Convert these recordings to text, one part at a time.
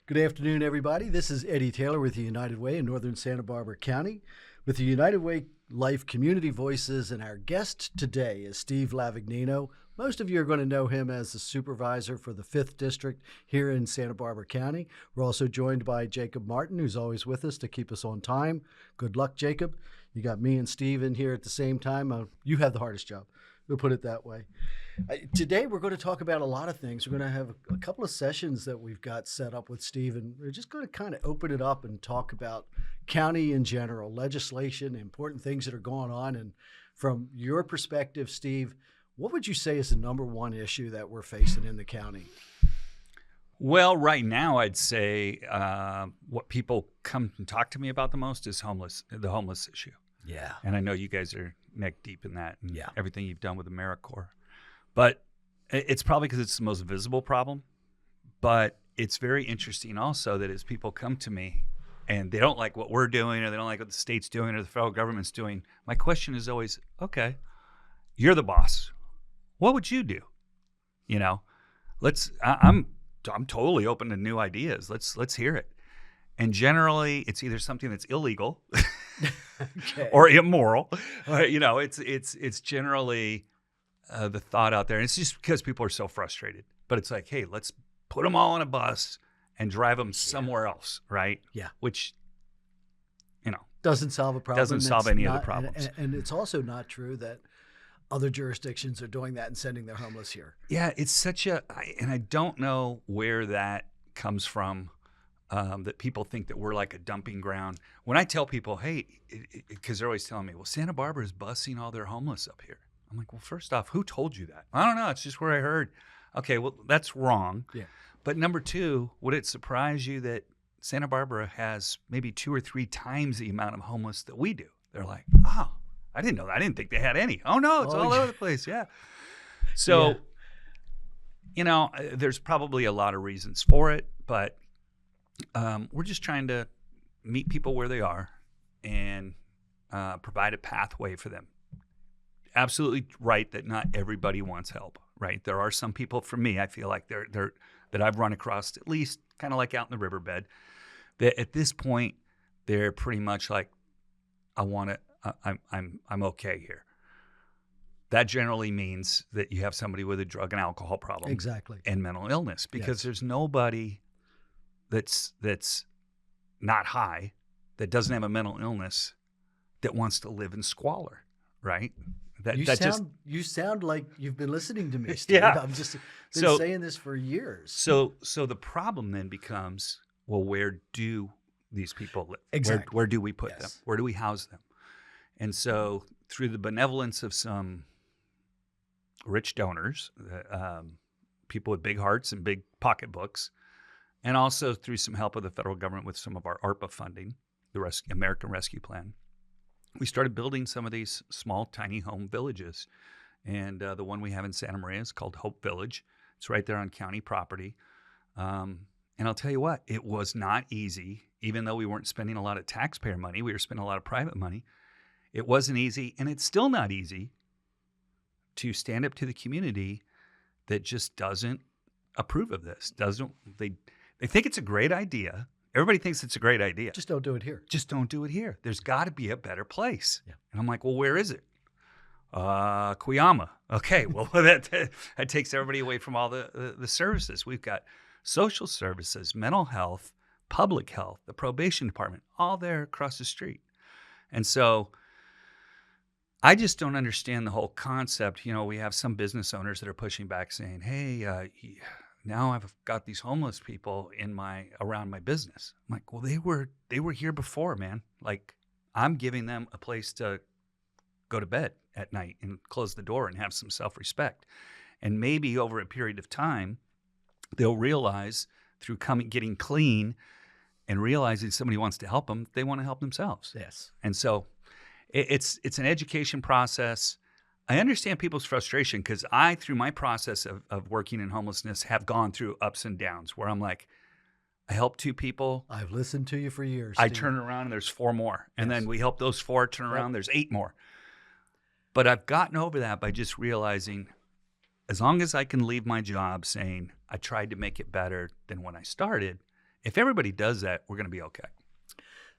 Good afternoon, everybody. This is Eddie Taylor with the United Way in northern Santa Barbara County with the United Way Life Community Voices, and our guest today is Steve Lavagnino. Most of you are going to know him as the supervisor for the 5th District here in Santa Barbara County. We're also joined by Jacob Martin, who's always with us to keep us on time. Good luck, Jacob. You got me and Steve in here at the same time. You have the hardest job. We'll put it that way. Today, we're going to talk about a lot of things. We're going to have a couple of sessions that we've got set up with Steve, and we're just going to kind of open it up and talk about county in general, legislation, important things that are going on. And from your perspective, Steve, what would you say is the number one issue that we're facing in the county? Well, right now, I'd say what people come and talk to me about the most is the homeless issue. Yeah. And I know you guys are neck deep in that and Yeah. everything you've done with AmeriCorps. But it's probably because it's the most visible problem. But it's very interesting also that as people come to me and they don't like what we're doing or they don't like what the state's doing or the federal government's doing, my question is always, okay, you're the boss. What would you do? You know, I'm totally open to new ideas. Let's hear it. And generally, it's either something that's illegal Okay. or immoral. It's generally the thought out there. And it's just because people are so frustrated. But it's like, hey, let's put them all on a bus and drive them somewhere else, right? Yeah. Which, Doesn't solve a problem. doesn't solve any of the problems. And it's also not true that other jurisdictions are doing that and sending their homeless here. Yeah, it's such and I don't know where that comes from, that people think that we're like a dumping ground. When I tell people, hey, because they're always telling me, well, Santa Barbara is busing all their homeless up here. I'm like, well, first off, who told you that? I don't know. It's just where I heard. Okay, well, that's wrong. Yeah. But number two, would it surprise you that Santa Barbara has maybe 2 or 3 times the amount of homeless that we do? They're like, oh, I didn't know that. I didn't think they had any. Oh, no, it's all over the place. Yeah. So, there's probably a lot of reasons for it, but we're just trying to meet people where they are and provide a pathway for them. Absolutely right that not everybody wants help, right? There are some people, for me, I feel like that I've run across, at least kind of like out in the riverbed, that at this point they're pretty much like, I'm okay here. That generally means that you have somebody with a drug and alcohol problem, Exactly. and mental illness, because Yes. there's nobody that's not high, that doesn't have a mental illness, that wants to live in squalor, right? You sound like you've been listening to me, Steve. Yeah. I've just been saying this for years. So the problem then becomes, well, where do these people live? Exactly. Where do we put them? Yes. Where do we house them? And so through the benevolence of some rich donors, people with big hearts and big pocketbooks, and also through some help of the federal government with some of our ARPA funding, the American Rescue Plan, we started building some of these small, tiny home villages. And the one we have in Santa Maria is called Hope Village. It's right there on county property. And I'll tell you what, it was not easy, even though we weren't spending a lot of taxpayer money. We were spending a lot of private money. It wasn't easy, and it's still not easy to stand up to the community that just doesn't approve of this. They think it's a great idea. Everybody thinks it's a great idea. Just don't do it here. Just don't do it here. There's got to be a better place. Yeah. And I'm like, well, where is it? Cuyama. Okay, well, that takes everybody away from all the services. We've got social services, mental health, public health, the probation department, all there across the street. And so I just don't understand the whole concept. We have some business owners that are pushing back saying, hey, now I've got these homeless people around my business. I'm like, well, they were here before, man. Like, I'm giving them a place to go to bed at night and close the door and have some self-respect. And maybe over a period of time, they'll realize through getting clean and realizing somebody wants to help them, they want to help themselves. Yes. And so it's an education process. I understand people's frustration because I, through my process of working in homelessness, have gone through ups and downs where I'm like, I help 2 people. I've listened to you for years, I Steve. turn around and there's 4 more. And Yes. then we help those 4 turn around, there's 8 more. But I've gotten over that by just realizing as long as I can leave my job saying I tried to make it better than when I started, If everybody does that, we're going to be okay.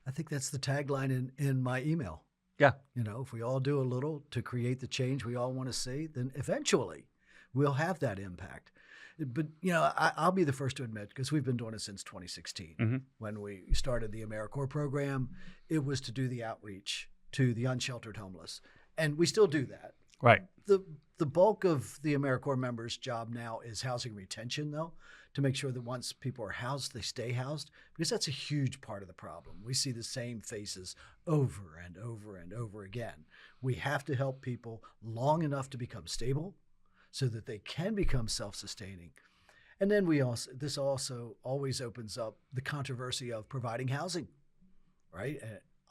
I think that's the tagline in my email. Yeah. If we all do a little to create the change we all want to see, then eventually we'll have that impact. But, I'll be the first to admit, because we've been doing it since 2016. When we started the AmeriCorps program, it was to do the outreach to the unsheltered homeless. And we still do that. Right. The bulk of the AmeriCorps members' job now is housing retention, though, to make sure that once people are housed, they stay housed, because that's a huge part of the problem. We see the same faces over and over and over again. We have to help people long enough to become stable so that they can become self-sustaining. And then this also always opens up the controversy of providing housing, right?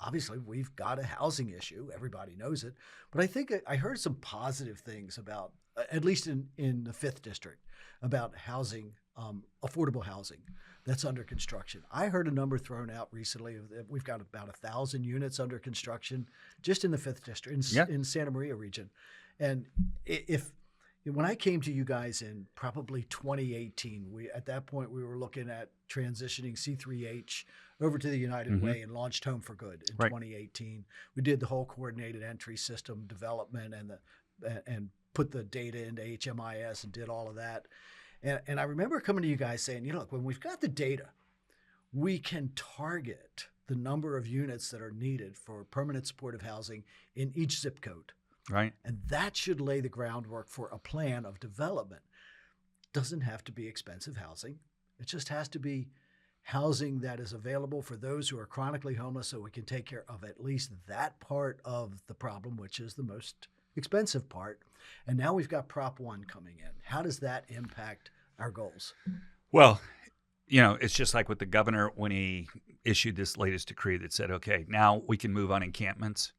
Obviously, we've got a housing issue. Everybody knows it. But I think I heard some positive things about, at least in the 5th District, about housing, affordable housing that's under construction. I heard a number thrown out recently. We've got about 1,000 units under construction just in the 5th District, in Santa Maria region. And when I came to you guys in probably 2018, at that point we were looking at transitioning C3H over to the United Way and launched Home for Good in 2018. We did the whole coordinated entry system development and put the data into HMIS and did all of that. And I remember coming to you guys saying, look, when we've got the data, we can target the number of units that are needed for permanent supportive housing in each zip code. Right. And that should lay the groundwork for a plan of development. Doesn't have to be expensive housing. It just has to be housing that is available for those who are chronically homeless, so we can take care of at least that part of the problem, which is the most expensive part. And now we've got Prop 1 coming in. How does that impact our goals? Well, it's just like with the governor when he issued this latest decree that said, okay, now we can move on encampments.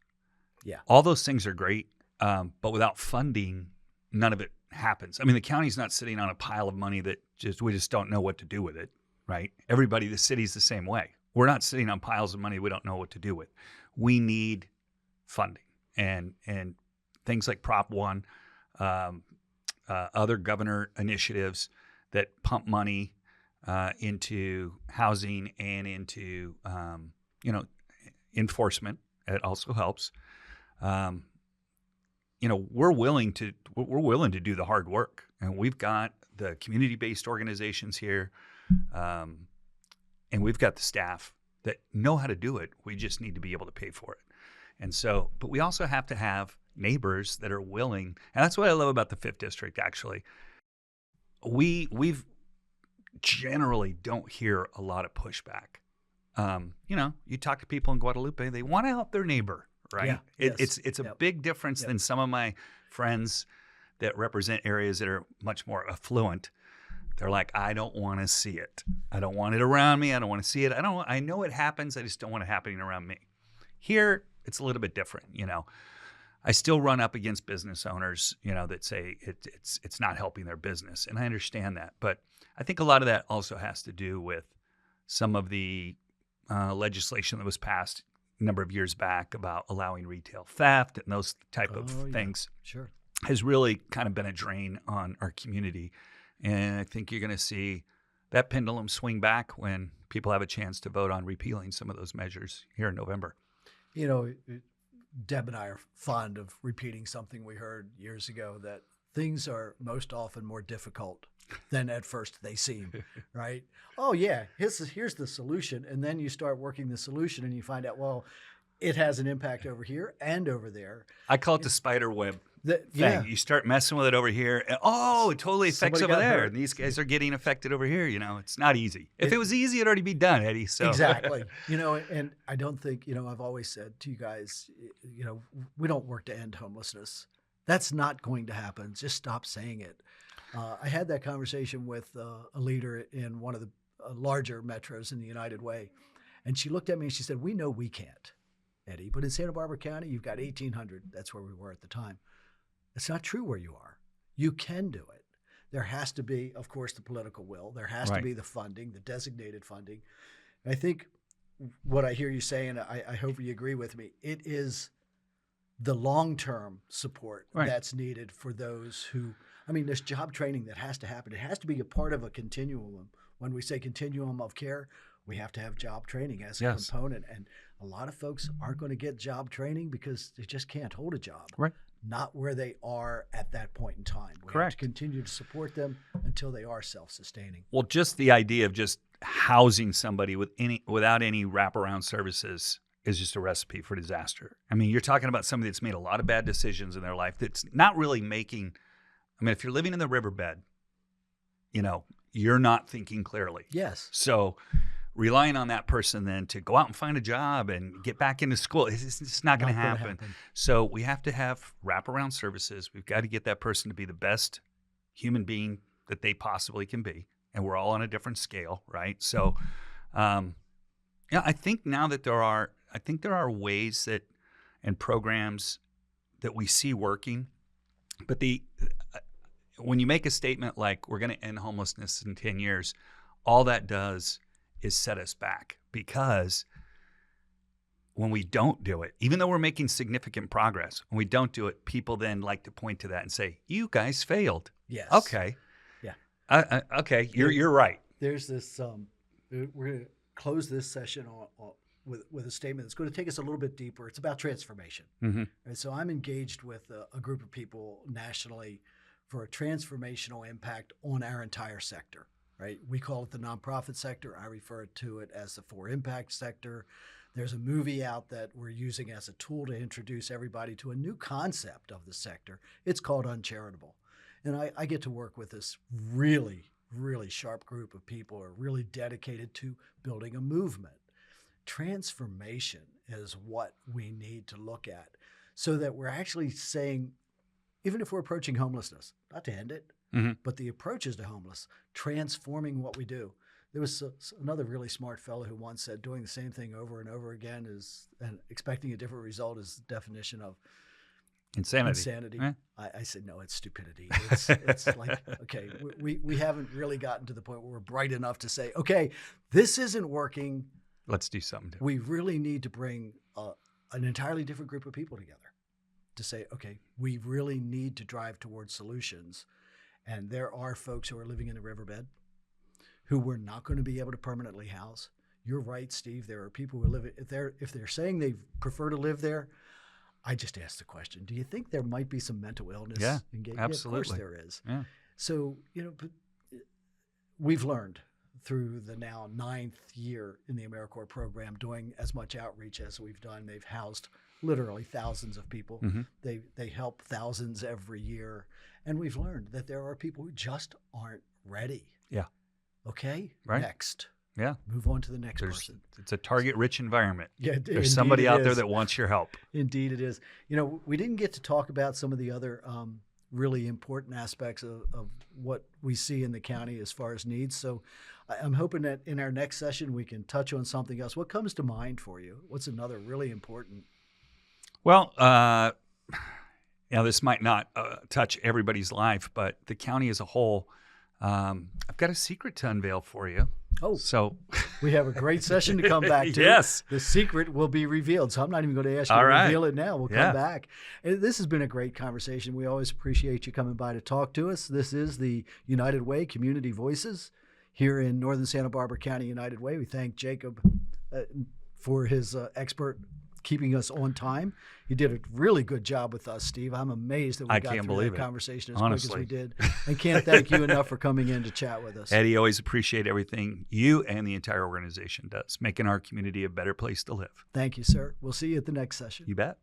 Yeah. All those things are great, but without funding, none of it happens. I mean, the county's not sitting on a pile of money that we just don't know what to do with it, right? The city's the same way. We're not sitting on piles of money we don't know what to do with. We need funding, and things like Prop 1, other governor initiatives that pump money into housing and into enforcement. It also helps. We're willing to do the hard work, and we've got the community-based organizations here, and we've got the staff that know how to do it. We just need to be able to pay for it. And so, but we also have to have neighbors that are willing, and that's what I love about the 5th District, actually. We've generally don't hear a lot of pushback. You talk to people in Guadalupe, they want to help their neighbor, right? Yeah, It's a big difference than some of my friends that represent areas that are much more affluent. They're like, I don't want to see it. I don't want it around me. I don't want to see it. I know it happens. I just don't want it happening around me. Here, it's a little bit different. I still run up against business owners, that say it's not helping their business. And I understand that. But I think a lot of that also has to do with some of the legislation that was passed a number of years back about allowing retail theft and those type of things. Sure. Has really kind of been a drain on our community. And I think you're going to see that pendulum swing back when people have a chance to vote on repealing some of those measures here in November. Deb and I are fond of repeating something we heard years ago, that things are most often more difficult than at first they seem, right? Oh yeah, here's the solution. And then you start working the solution and you find out, well, it has an impact over here and over there. I call it the spider web thing. Yeah. You start messing with it over here, and it totally affects Somebody over got there. hurt. And these guys are getting affected over here. It's not easy. If it was easy, it'd already be done, Eddie. So Exactly. And I don't think, I've always said to you guys, we don't work to end homelessness. That's not going to happen. Just stop saying it. I had that conversation with a leader in one of the larger metros in the United Way. And she looked at me and she said, we know we can't, Eddie, but in Santa Barbara County, you've got 1,800. That's where we were at the time. It's not true where you are. You can do it. There has to be, of course, the political will. There has to be the funding, the designated funding. And I think what I hear you saying, I hope you agree with me, it is the long-term support that's needed for those who, there's job training that has to happen. It has to be a part of a continuum when we say continuum of care, we have to have job training as a Yes. component. And a lot of folks aren't going to get job training because they just can't hold a job. Right. Not where they are at that point in time. We have Correct. to continue to support them until they are self-sustaining. Well, just the idea of just housing somebody without any wraparound services is just a recipe for disaster. I mean, you're talking about somebody that's made a lot of bad decisions in their life that's not really making. I mean, if you're living in the riverbed, you're not thinking clearly. Yes. So relying on that person then to go out and find a job and get back into school, it's not going to happen. So we have to have wraparound services. We've got to get that person to be the best human being that they possibly can be. And we're all on a different scale, right? So, I think now that there are ways and programs that we see working, but when you make a statement like we're going to end homelessness in 10 years, all that does is set us back, because when we don't do it, even though we're making significant progress, when we don't do it, people then like to point to that and say, "You guys failed." Yes. Okay. Yeah. Okay. You're right. There's this. We're going to close this session with a statement that's going to take us a little bit deeper. It's about transformation. Mm-hmm. And so I'm engaged with a group of people nationally for a transformational impact on our entire sector. Right? We call it the nonprofit sector. I refer to it as the for impact sector. There's a movie out that we're using as a tool to introduce everybody to a new concept of the sector. It's called Uncharitable. And I get to work with this really, really sharp group of people who are really dedicated to building a movement. Transformation is what we need to look at, so that we're actually saying, even if we're approaching homelessness, not to end it, Mm-hmm. but the approaches to homeless, transforming what we do. There was another really smart fellow who once said doing the same thing over and over again and expecting a different result is the definition of insanity. Yeah. I said, no, it's stupidity. It's like, okay, we haven't really gotten to the point where we're bright enough to say, okay, this isn't working. Let's do something different. We really need to bring an entirely different group of people together to say, okay, we really need to drive towards solutions. And there are folks who are living in the riverbed who we're not going to be able to permanently house. You're right, Steve. There are people who live if they're saying they prefer to live there. I just asked the question: do you think there might be some mental illness? Yeah, engaged? absolutely. Yeah, of course there is. Yeah. So but we've learned through the now 9th year in the AmeriCorps program, doing as much outreach as we've done. They've housed literally thousands of people. Mm-hmm. They help thousands every year. And we've learned that there are people who just aren't ready. Yeah. Okay? Right. Next. Yeah. Move on to the next person. It's a target-rich environment. Yeah, There's somebody out there that wants your help. Indeed it is. We didn't get to talk about some of the other really important aspects of what we see in the county as far as needs. So I'm hoping that in our next session we can touch on something else. What comes to mind for you? What's another really important? Well, this might not touch everybody's life, but the county as a whole, I've got a secret to unveil for you. Oh, so we have a great session to come back to. Yes. The secret will be revealed. So I'm not even going to ask you All to right. reveal it now. We'll Yeah. come back. And this has been a great conversation. We always appreciate you coming by to talk to us. This is the United Way Community Voices here in Northern Santa Barbara County United Way. We thank Jacob for his expert keeping us on time. You did a really good job with us, Steve. I'm amazed that we got through that conversation as quick as we did. And can't thank you enough for coming in to chat with us. Eddie, always appreciate everything you and the entire organization does, making our community a better place to live. Thank you, sir. We'll see you at the next session. You bet.